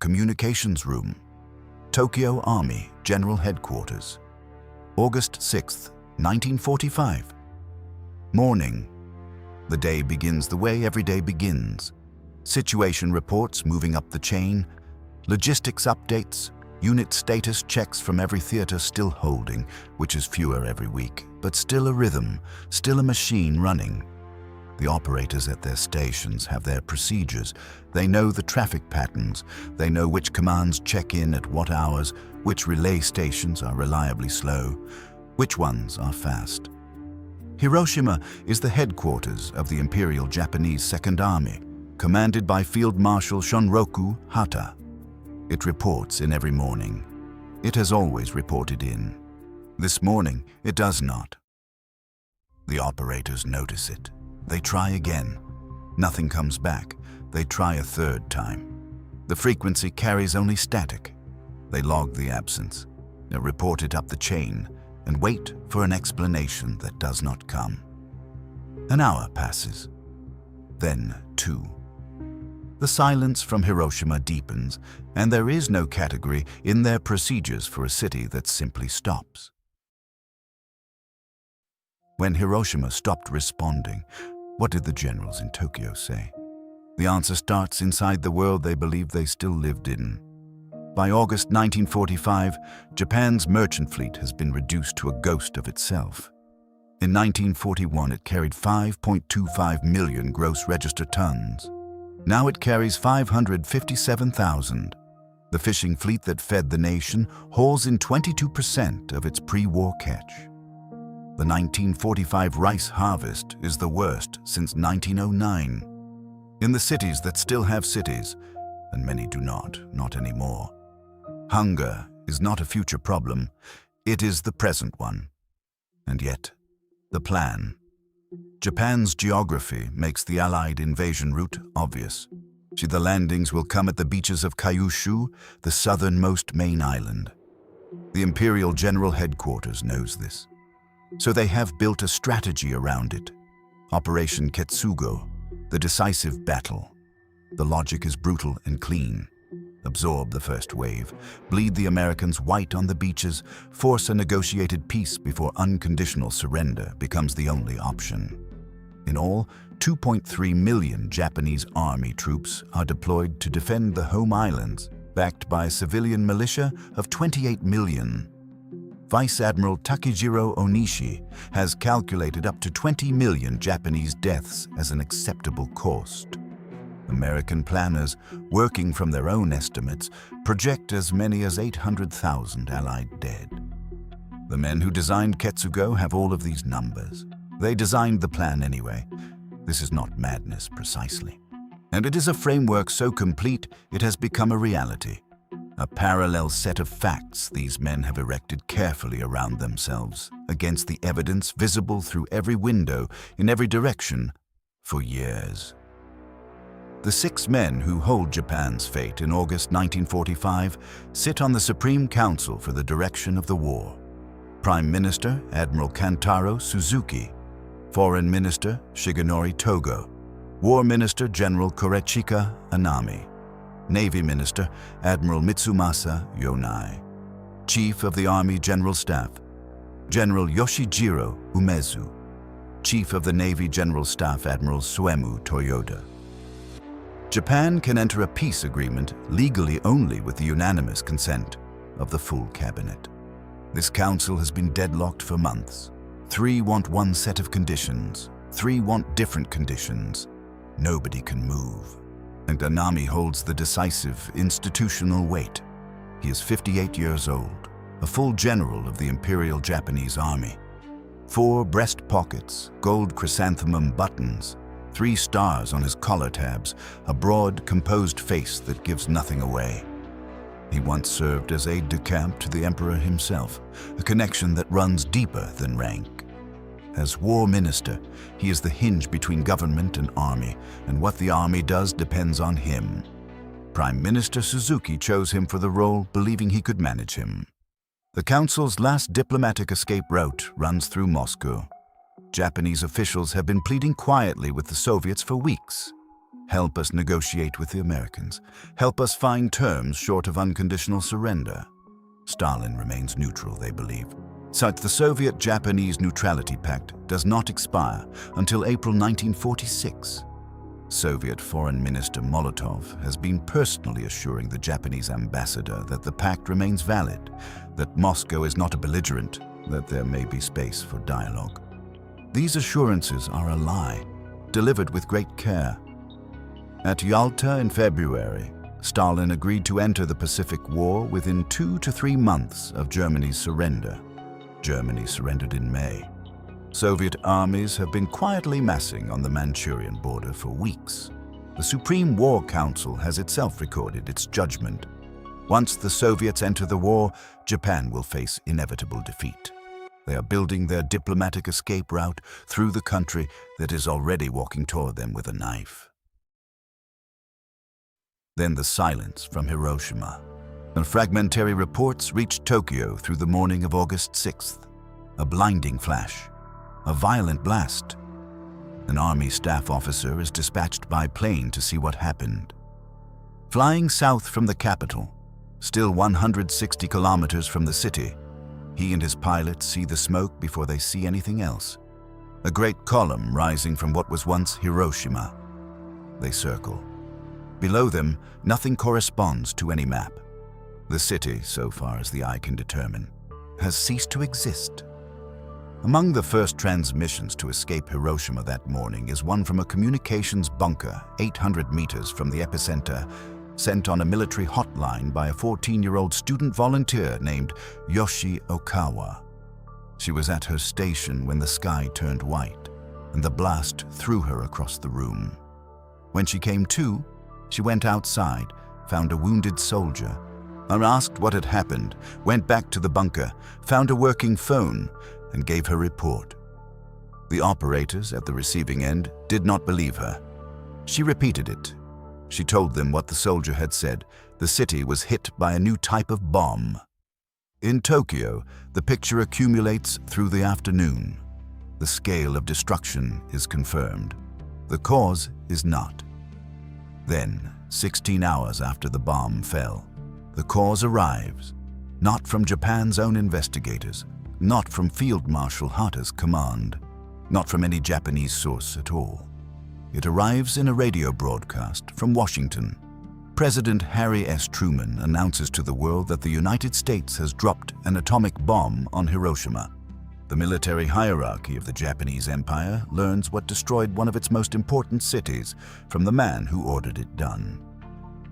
communications room. Tokyo Army General Headquarters. August 6, 1945. Morning. The day begins the way every day begins. Situation reports moving up the chain, logistics updates, unit status checks from every theater still holding, which is fewer every week, but still a rhythm, still a machine running. The operators at their stations have their procedures. They know the traffic patterns. They know which commands check in at what hours, which relay stations are reliably slow, which ones are fast. Hiroshima is the headquarters of the Imperial Japanese Second Army, commanded by Field Marshal Shunroku Hata. It reports in every morning. It has always reported in. This morning, it does not. The operators notice it. They try again. Nothing comes back. They try a third time. The frequency carries only static. They log the absence. They report it up the chain and wait for an explanation that does not come. An hour passes. Then 2. The silence from Hiroshima deepens, and there is no category in their procedures for a city that simply stops. When Hiroshima stopped responding, what did the generals in Tokyo say? The answer starts inside the world they believed they still lived in. By August 1945, Japan's merchant fleet has been reduced to a ghost of itself. In 1941, it carried 5.25 million gross register tons. Now it carries 557,000. The fishing fleet that fed the nation hauls in 22% of its pre-war catch. The 1945 rice harvest is the worst since 1909. In the cities that still have cities, and many do not anymore. Hunger is not a future problem, it is the present one. And yet, the plan. Japan's geography makes the Allied invasion route obvious. The landings will come at the beaches of Kyushu, the southernmost main island. The Imperial General Headquarters knows this. So they have built a strategy around it. Operation Ketsugo, the decisive battle. The logic is brutal and clean. Absorb the first wave, bleed the Americans white on the beaches, force a negotiated peace before unconditional surrender becomes the only option. In all, 2.3 million Japanese army troops are deployed to defend the home islands, backed by a civilian militia of 28 million. Vice Admiral Takejiro Onishi has calculated up to 20 million Japanese deaths as an acceptable cost. American planners, working from their own estimates, project as many as 800,000 Allied dead. The men who designed Ketsugo have all of these numbers. They designed the plan anyway. This is not madness precisely. And it is a framework so complete it has become a reality. A parallel set of facts these men have erected carefully around themselves, against the evidence visible through every window, in every direction, for years. The 6 men who hold Japan's fate in August 1945 sit on the Supreme Council for the direction of the war. Prime Minister Admiral Kantaro Suzuki, Foreign Minister Shigenori Togo, War Minister General Korechika Anami, Navy Minister Admiral Mitsumasa Yonai, Chief of the Army General Staff General Yoshijiro Umezu, Chief of the Navy General Staff Admiral Suemu Toyoda. Japan can enter a peace agreement legally only with the unanimous consent of the full cabinet. This council has been deadlocked for months. 3 want one set of conditions. 3 want different conditions. Nobody can move. And Anami holds the decisive institutional weight. He is 58 years old, a full general of the Imperial Japanese Army. 4 breast pockets, gold chrysanthemum buttons, 3 stars on his collar tabs, a broad, composed face that gives nothing away. He once served as aide-de-camp to the Emperor himself, a connection that runs deeper than rank. As war minister, he is the hinge between government and army, and what the army does depends on him. Prime Minister Suzuki chose him for the role, believing he could manage him. The council's last diplomatic escape route runs through Moscow. Japanese officials have been pleading quietly with the Soviets for weeks. Help us negotiate with the Americans. Help us find terms short of unconditional surrender. Stalin remains neutral, they believe. Such the Soviet-Japanese Neutrality Pact does not expire until April 1946. Soviet Foreign Minister Molotov has been personally assuring the Japanese ambassador that the pact remains valid, that Moscow is not a belligerent, that there may be space for dialogue. These assurances are a lie, delivered with great care. At Yalta in February, Stalin agreed to enter the Pacific War within 2 to 3 months of Germany's surrender. Germany surrendered in May. Soviet armies have been quietly massing on the Manchurian border for weeks. The Supreme War Council has itself recorded its judgment. Once the Soviets enter the war, Japan will face inevitable defeat. They are building their diplomatic escape route through the country that is already walking toward them with a knife. Then the silence from Hiroshima. And fragmentary reports reached Tokyo through the morning of August 6th. A blinding flash. A violent blast. An army staff officer is dispatched by plane to see what happened. Flying south from the capital, still 160 kilometers from the city, he and his pilot see the smoke before they see anything else. A great column rising from what was once Hiroshima. They circle. Below them, nothing corresponds to any map. The city, so far as the eye can determine, has ceased to exist. Among the first transmissions to escape Hiroshima that morning is one from a communications bunker 800 meters from the epicenter, sent on a military hotline by a 14-year-old student volunteer named Yoshi Okawa. She was at her station when the sky turned white, and the blast threw her across the room. When she came to, she went outside, found a wounded soldier, asked what had happened, went back to the bunker, found a working phone, and gave her report. The operators at the receiving end did not believe her. She repeated it. She told them what the soldier had said. The city was hit by a new type of bomb. In Tokyo, the picture accumulates through the afternoon. The scale of destruction is confirmed. The cause is not. Then, 16 hours after the bomb fell, the cause arrives, not from Japan's own investigators, not from Field Marshal Hata's command, not from any Japanese source at all. It arrives in a radio broadcast from Washington. President Harry S. Truman announces to the world that the United States has dropped an atomic bomb on Hiroshima. The military hierarchy of the Japanese Empire learns what destroyed one of its most important cities from the man who ordered it done.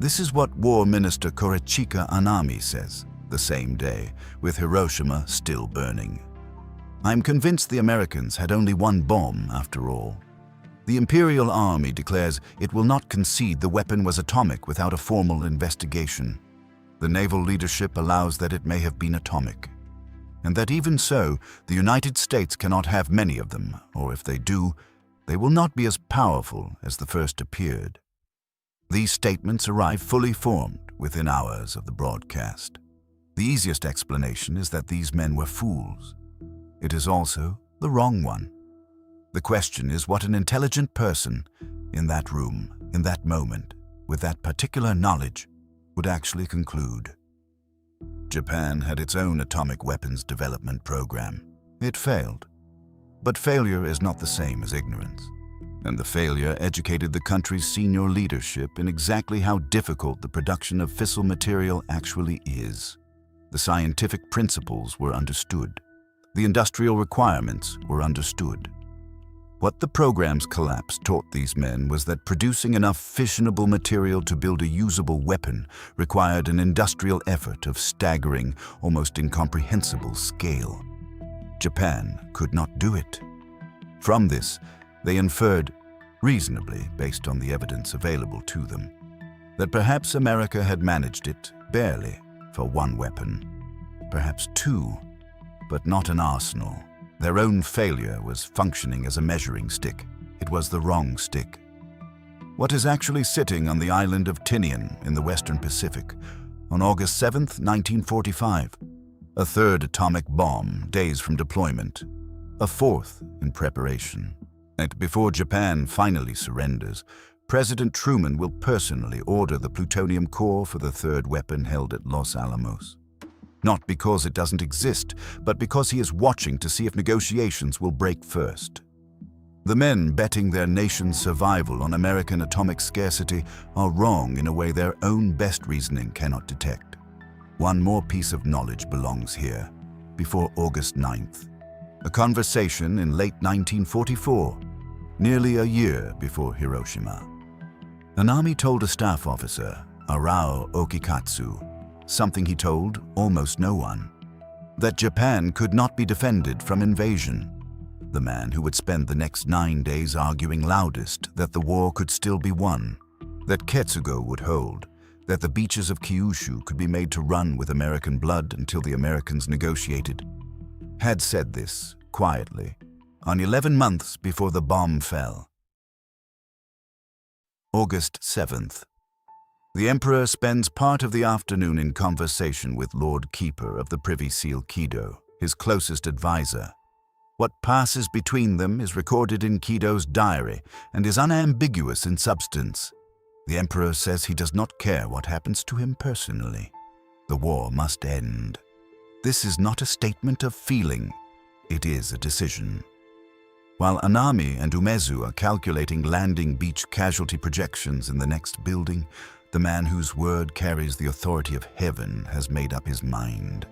This is what War Minister Korechika Anami says the same day, with Hiroshima still burning. I'm convinced the Americans had only one bomb after all. The Imperial Army declares it will not concede the weapon was atomic without a formal investigation. The naval leadership allows that it may have been atomic, and that even so, the United States cannot have many of them, or if they do, they will not be as powerful as the first appeared. These statements arrive fully formed within hours of the broadcast. The easiest explanation is that these men were fools. It is also the wrong one. The question is what an intelligent person in that room, in that moment, with that particular knowledge, would actually conclude. Japan had its own atomic weapons development program. It failed. But failure is not the same as ignorance. And the failure educated the country's senior leadership in exactly how difficult the production of fissile material actually is. The scientific principles were understood. The industrial requirements were understood. What the program's collapse taught these men was that producing enough fissionable material to build a usable weapon required an industrial effort of staggering, almost incomprehensible scale. Japan could not do it. From this, they inferred, reasonably based on the evidence available to them, that perhaps America had managed it barely for one weapon, perhaps two, but not an arsenal. Their own failure was functioning as a measuring stick. It was the wrong stick. What is actually sitting on the island of Tinian in the Western Pacific on August 7th, 1945? A third atomic bomb, days from deployment. A fourth in preparation. And before Japan finally surrenders, President Truman will personally order the plutonium core for the third weapon held at Los Alamos. Not because it doesn't exist, but because he is watching to see if negotiations will break first. The men betting their nation's survival on American atomic scarcity are wrong in a way their own best reasoning cannot detect. One more piece of knowledge belongs here, before August 9th. A conversation in late 1944, nearly a year before Hiroshima. Anami told a staff officer, Arao Okikatsu, something he told almost no one, that Japan could not be defended from invasion. The man who would spend the next 9 days arguing loudest that the war could still be won, that Ketsugo would hold, that the beaches of Kyushu could be made to run with American blood until the Americans negotiated, had said this quietly on 11 months before the bomb fell. August 7th. The Emperor spends part of the afternoon in conversation with Lord Keeper of the Privy Seal Kido, his closest advisor. What passes between them is recorded in Kido's diary and is unambiguous in substance. The Emperor says he does not care what happens to him personally. The war must end. This is not a statement of feeling, it is a decision. While Anami and Umezu are calculating landing beach casualty projections in the next building, the man whose word carries the authority of heaven has made up his mind.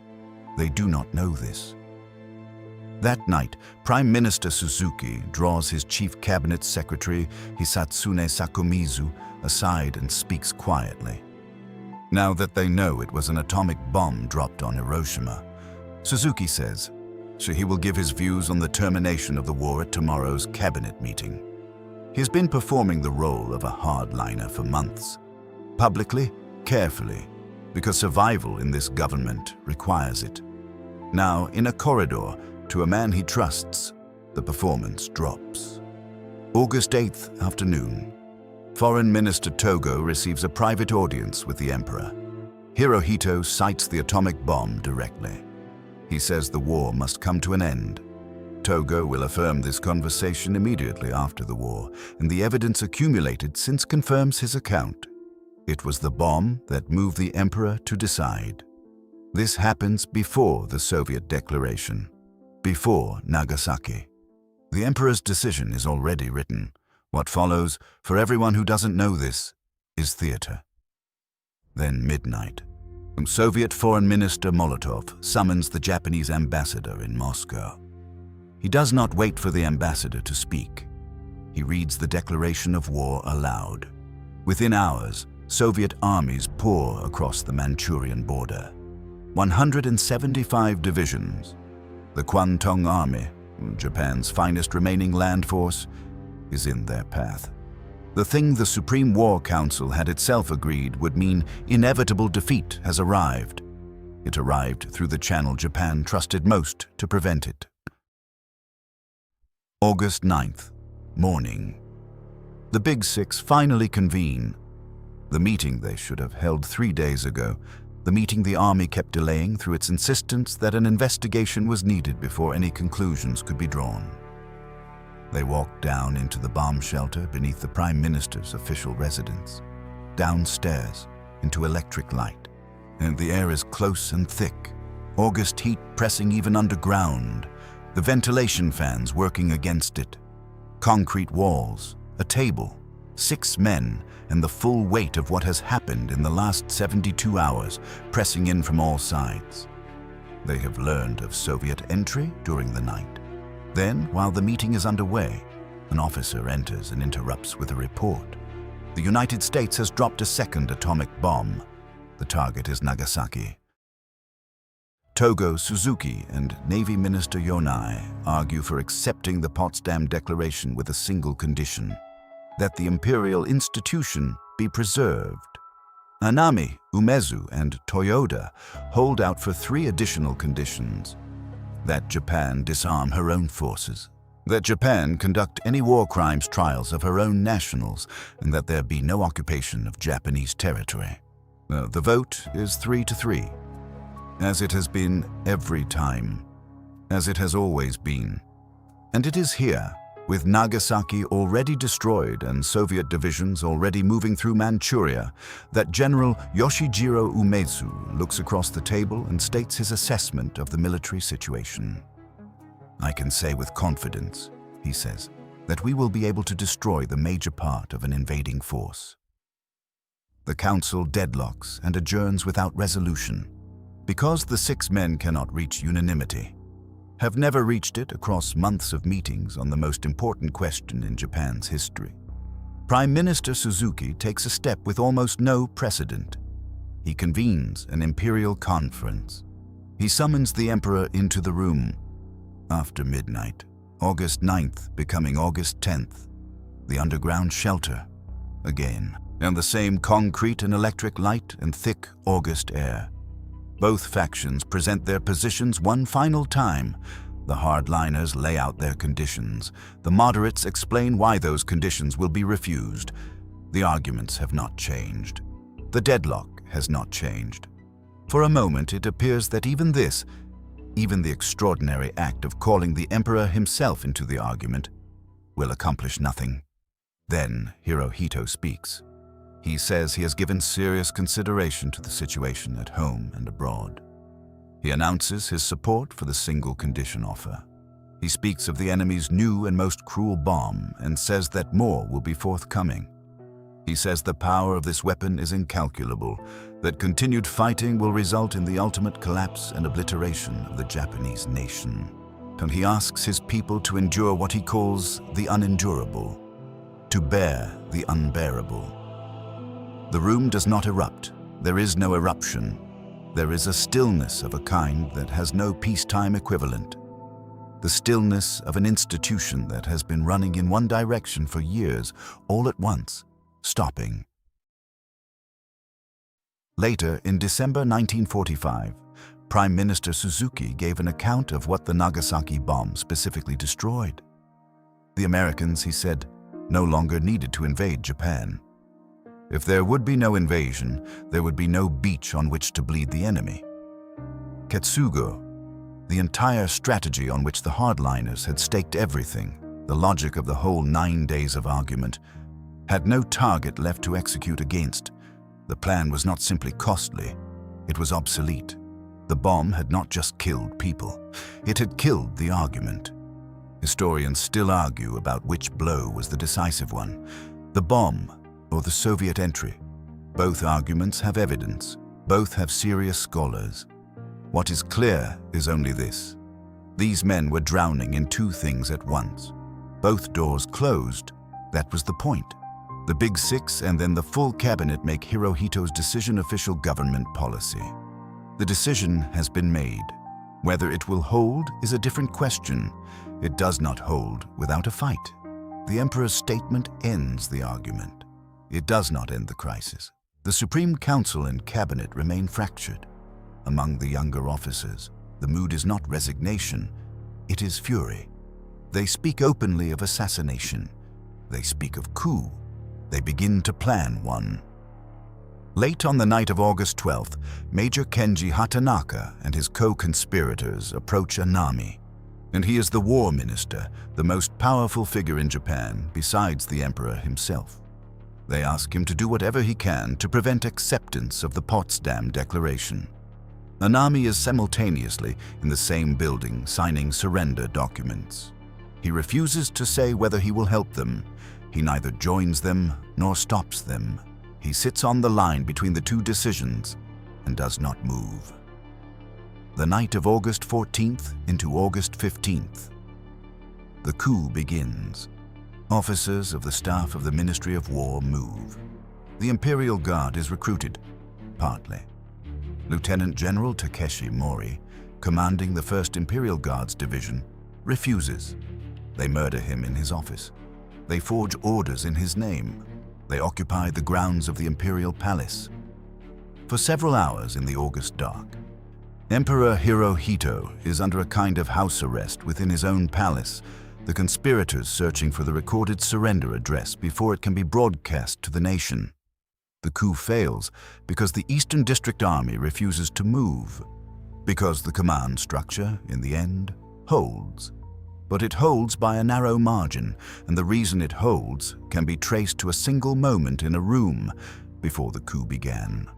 They do not know this. That night, Prime Minister Suzuki draws his Chief Cabinet Secretary Hisatsune Sakomizu aside and speaks quietly. Now that they know it was an atomic bomb dropped on Hiroshima, Suzuki says he will give his views on the termination of the war at tomorrow's cabinet meeting. He has been performing the role of a hardliner for months. Publicly, carefully, because survival in this government requires it. Now, in a corridor, to a man he trusts, the performance drops. August 8th afternoon. Foreign Minister Togo receives a private audience with the Emperor. Hirohito cites the atomic bomb directly. He says the war must come to an end. Togo will affirm this conversation immediately after the war, and the evidence accumulated since confirms his account. It was the bomb that moved the Emperor to decide. This happens before the Soviet declaration, before Nagasaki. The Emperor's decision is already written. What follows, for everyone who doesn't know this, is theater. Then midnight. Soviet Foreign Minister Molotov summons the Japanese ambassador in Moscow. He does not wait for the ambassador to speak. He reads the declaration of war aloud. Within hours, Soviet armies pour across the Manchurian border. 175 divisions. The Kwantung Army, Japan's finest remaining land force, is in their path. The thing the Supreme War Council had itself agreed would mean inevitable defeat has arrived. It arrived through the channel Japan trusted most to prevent it. August 9th, morning. The Big Six finally convene. The meeting they should have held 3 days ago, the meeting the Army kept delaying through its insistence that an investigation was needed before any conclusions could be drawn. They walked down into the bomb shelter beneath the Prime Minister's official residence, downstairs into electric light, and the air is close and thick, August heat pressing even underground, the ventilation fans working against it, concrete walls, a table, 6 men, and the full weight of what has happened in the last 72 hours pressing in from all sides. They have learned of Soviet entry during the night. Then, while the meeting is underway, an officer enters and interrupts with a report. The United States has dropped a second atomic bomb. The target is Nagasaki. Togo Suzuki and Navy Minister Yonai argue for accepting the Potsdam Declaration with a single condition, that the imperial institution be preserved. Anami, Umezu, and Toyoda hold out for 3 additional conditions. That Japan disarm her own forces, that Japan conduct any war crimes trials of her own nationals, and that there be no occupation of Japanese territory. The vote is 3-3, as it has been every time, as it has always been. And it is here, With Nagasaki already destroyed and Soviet divisions already moving through Manchuria, that General Yoshijiro Umezu looks across the table and states his assessment of the military situation. "I can say with confidence," he says, "that we will be able to destroy the major part of an invading force." The council deadlocks and adjourns without resolution, because the 6 men cannot reach unanimity, have never reached it across months of meetings on the most important question in Japan's history. Prime Minister Suzuki takes a step with almost no precedent. He convenes an Imperial conference. He summons the Emperor into the room. After midnight, August 9th becoming August 10th, the underground shelter again, and the same concrete and electric light and thick August air. Both factions present their positions one final time. The hardliners lay out their conditions. The moderates explain why those conditions will be refused. The arguments have not changed. The deadlock has not changed. For a moment, it appears that even the extraordinary act of calling the Emperor himself into the argument, will accomplish nothing. Then Hirohito speaks. He says he has given serious consideration to the situation at home and abroad. He announces his support for the single condition offer. He speaks of the enemy's new and most cruel bomb and says that more will be forthcoming. He says the power of this weapon is incalculable, that continued fighting will result in the ultimate collapse and obliteration of the Japanese nation. And he asks his people to endure what he calls the unendurable, to bear the unbearable. The room does not erupt. There is no eruption. There is a stillness of a kind that has no peacetime equivalent. The stillness of an institution that has been running in one direction for years, all at once, stopping. Later, in December 1945, Prime Minister Suzuki gave an account of what the Nagasaki bomb specifically destroyed. The Americans, he said, no longer needed to invade Japan. If there would be no invasion, there would be no beach on which to bleed the enemy. Ketsugo, the entire strategy on which the hardliners had staked everything, the logic of the whole 9 days of argument, had no target left to execute against. The plan was not simply costly, it was obsolete. The bomb had not just killed people, it had killed the argument. Historians still argue about which blow was the decisive one, the bomb or the Soviet entry. Both arguments have evidence, both have serious scholars. What is clear is only this: these men were drowning in 2 things at once. Both doors closed, that was the point. The Big Six and then the full cabinet make Hirohito's decision official government policy. The decision has been made. Whether it will hold is a different question. It does not hold without a fight. The Emperor's statement ends the argument. It does not end the crisis. The Supreme Council and Cabinet remain fractured. Among the younger officers, the mood is not resignation, it is fury. They speak openly of assassination. They speak of coup. They begin to plan one. Late on the night of August 12th, Major Kenji Hatanaka and his co-conspirators approach Anami. And he is the war minister, the most powerful figure in Japan besides the Emperor himself. They ask him to do whatever he can to prevent acceptance of the Potsdam Declaration. Anami is simultaneously in the same building signing surrender documents. He refuses to say whether he will help them. He neither joins them nor stops them. He sits on the line between the 2 decisions and does not move. The night of August 14th into August 15th. The coup begins. Officers of the staff of the Ministry of War move. The Imperial Guard is recruited, partly. Lieutenant General Takeshi Mori, commanding the 1st Imperial Guards Division, refuses. They murder him in his office. They forge orders in his name. They occupy the grounds of the Imperial Palace. For several hours in the August dark, Emperor Hirohito is under a kind of house arrest within his own palace, the conspirators searching for the recorded surrender address before it can be broadcast to the nation. The coup fails because the Eastern District Army refuses to move, because the command structure, in the end, holds. but it holds by a narrow margin, and the reason it holds can be traced to a single moment in a room before the coup began.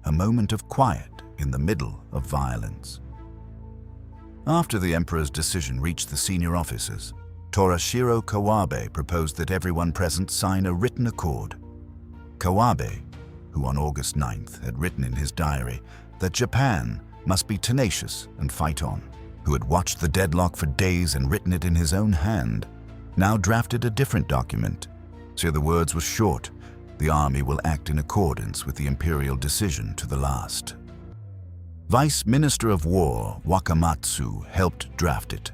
A moment of quiet in the middle of violence. After the emperor's decision reached the senior officers, Torashiro Kawabe proposed that everyone present sign a written accord. Kawabe, who on August 9th had written in his diary that Japan must be tenacious and fight on, who had watched the deadlock for days and written it in his own hand, now drafted a different document. So the words were short: the army will act in accordance with the Imperial decision to the last. Vice Minister of War Wakamatsu helped draft it.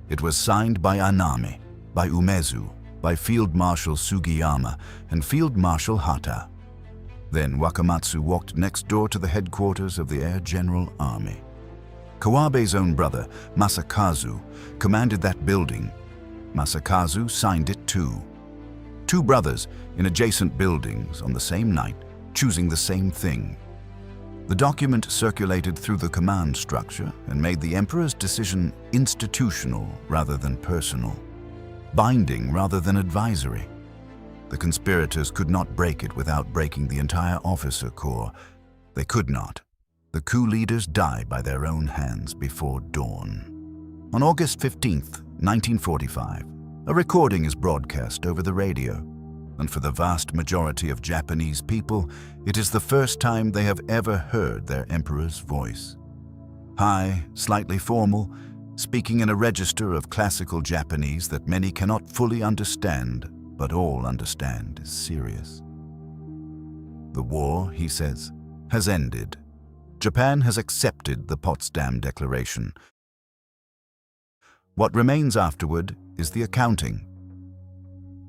It was signed by Anami, by Umezu, by Field Marshal Sugiyama, and Field Marshal Hata. Then Wakamatsu walked next door to the headquarters of the Air General Army. Kawabe's own brother, Masakazu, commanded that building. Masakazu signed it too. Two brothers in adjacent buildings on the same night, choosing the same thing. The document circulated through the command structure and made the emperor's decision institutional rather than personal, binding rather than advisory. The conspirators could not break it without breaking the entire officer corps. They could not. The coup leaders died by their own hands before dawn. On August 15th, 1945, a recording is broadcast over the radio, and for the vast majority of Japanese people, it is the first time they have ever heard their emperor's voice. High, slightly formal, speaking in a register of classical Japanese that many cannot fully understand, but all understand is serious. The war, he says, has ended. Japan has accepted the Potsdam Declaration. What remains afterward is the accounting.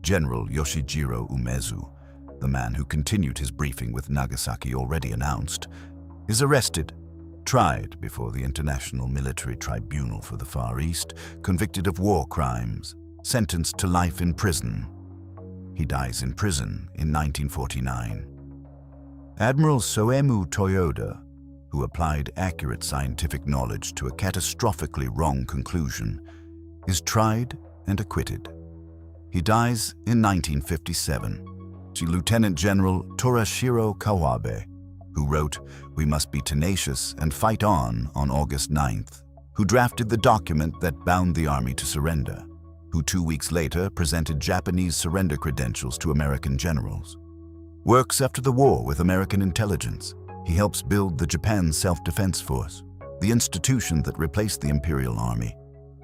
General Yoshijiro Umezu, the man who continued his briefing with Nagasaki already announced, is arrested, tried before the International Military Tribunal for the Far East, convicted of war crimes, sentenced to life in prison. He dies in prison in 1949. Admiral Soemu Toyoda, who applied accurate scientific knowledge to a catastrophically wrong conclusion, is tried and acquitted. He dies in 1957. To Lieutenant General Torashiro Kawabe, who wrote, "We must be tenacious and fight on August 9th, who drafted the document that bound the army to surrender, who 2 weeks later presented Japanese surrender credentials to American generals. Works after the war with American intelligence. He helps build the Japan Self-Defense Force, the institution that replaced the Imperial Army.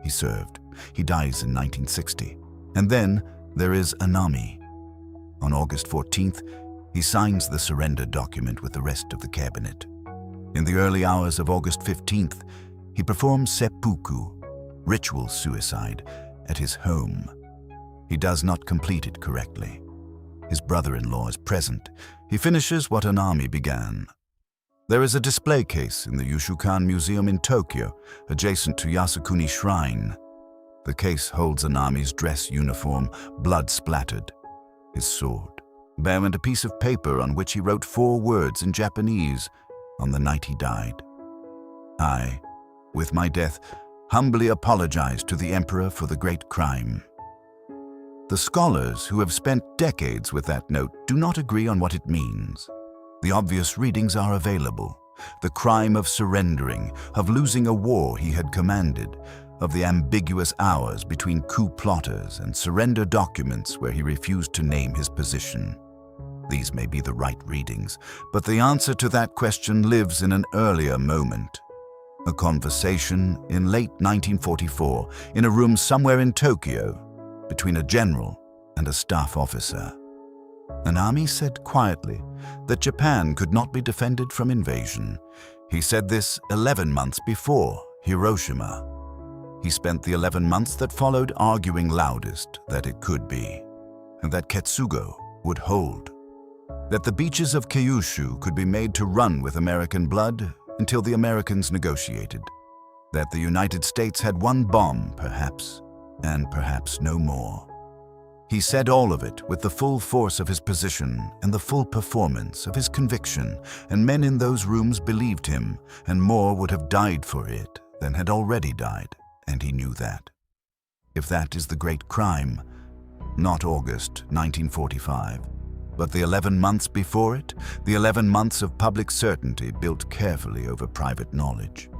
He served. He dies in 1960. And then there is Anami. On August 14th, he signs the surrender document with the rest of the cabinet. In the early hours of August 15th, he performs seppuku, ritual suicide, at his home. He does not complete it correctly. His brother-in-law is present. He finishes what Anami began. There is a display case in the Yushukan Museum in Tokyo, adjacent to Yasukuni Shrine. The case holds Anami's dress uniform, blood-splattered, his sword, and a piece of paper on which he wrote 4 words in Japanese on the night he died. I, with my death, humbly apologize to the Emperor for the great crime. The scholars who have spent decades with that note do not agree on what it means. The obvious readings are available. The crime of surrendering, of losing a war he had commanded, of the ambiguous hours between coup plotters and surrender documents where he refused to name his position. These may be the right readings, but the answer to that question lives in an earlier moment. A conversation in late 1944 in a room somewhere in Tokyo between a general and a staff officer. Anami said quietly that Japan could not be defended from invasion. He said this 11 months before Hiroshima. He spent the 11 months that followed arguing loudest that it could be, and that Ketsugo would hold, that the beaches of Kyushu could be made to run with American blood until the Americans negotiated, that the United States had one bomb, perhaps, and perhaps no more. He said all of it with the full force of his position and the full performance of his conviction, and men in those rooms believed him, and more would have died for it than had already died, and he knew that. if that is the great crime, not August 1945, but the 11 months before it, the 11 months of public certainty built carefully over private knowledge.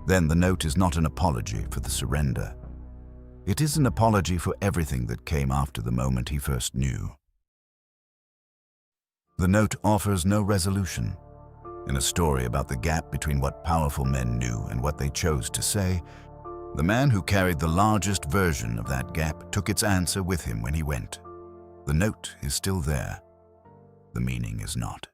Then the note is not an apology for the surrender. It is an apology for everything that came after the moment he first knew. The note offers no resolution. In a story about the gap between what powerful men knew and what they chose to say, the man who carried the largest version of that gap took its answer with him when he went. The note is still there. The meaning is not.